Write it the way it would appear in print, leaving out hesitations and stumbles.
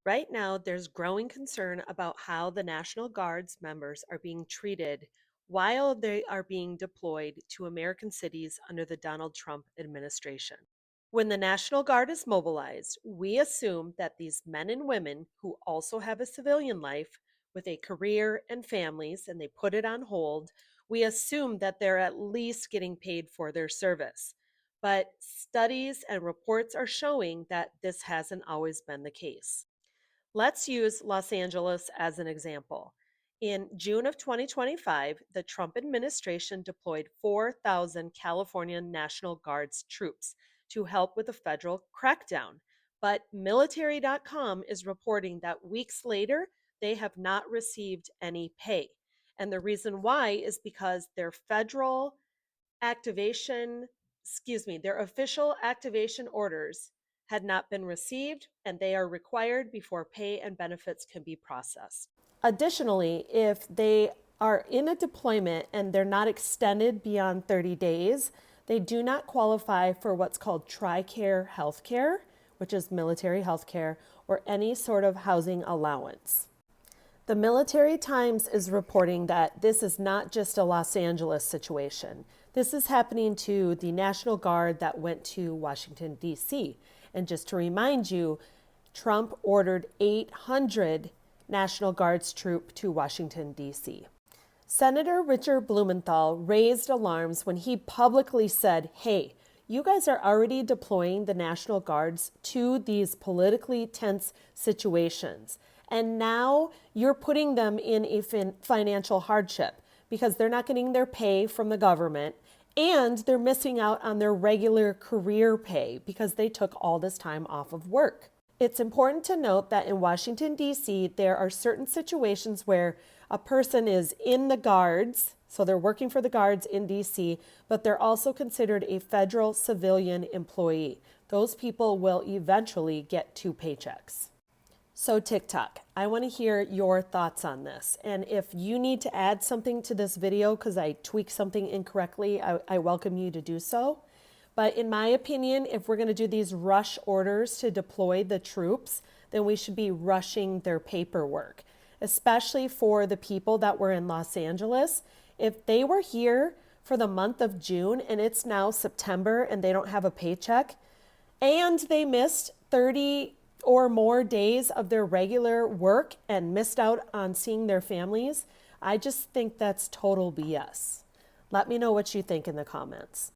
Right now, there's growing concern about how the National Guard's members are being treated while they are being deployed to American cities under the Donald Trump administration. When the National Guard is mobilized, we assume that these men and women who also have a civilian life with a career and families, and they put it on hold, we assume that they're at least getting paid for their service. But studies and reports are showing that this hasn't always been the case. Let's use Los Angeles as an example. In June of 2025, the Trump administration deployed 4,000 California National Guard's troops to help with the federal crackdown. But military.com is reporting that weeks later, they have not received any pay. And the reason why is because their official activation orders had not been received, and they are required before pay and benefits can be processed. Additionally, if they are in a deployment and they're not extended beyond 30 days, they do not qualify for what's called TRICARE healthcare, which is military healthcare, or any sort of housing allowance. The Military Times is reporting that this is not just a Los Angeles situation. This is happening to the National Guard that went to Washington, D.C. And just to remind you, Trump ordered 800 National Guard's troops to Washington, D.C. Senator Richard Blumenthal raised alarms when he publicly said, hey, you guys are already deploying the National Guards to these politically tense situations. And now you're putting them in a financial hardship because they're not getting their pay from the government and they're missing out on their regular career pay because they took all this time off of work. It's important to note that in Washington, D.C., there are certain situations where a person is in the guards, so they're working for the guards in D.C., but they're also considered a federal civilian employee. Those people will eventually get two paychecks. So, TikTok, I want to hear your thoughts on this. And if you need to add something to this video because I tweaked something incorrectly, I welcome you to do so. But in my opinion, if we're going to do these rush orders to deploy the troops, then we should be rushing their paperwork, especially for the people that were in Los Angeles. If they were here for the month of June and it's now September and they don't have a paycheck, and they missed 30 or more days of their regular work and missed out on seeing their families, I just think that's total BS. Let me know what you think in the comments.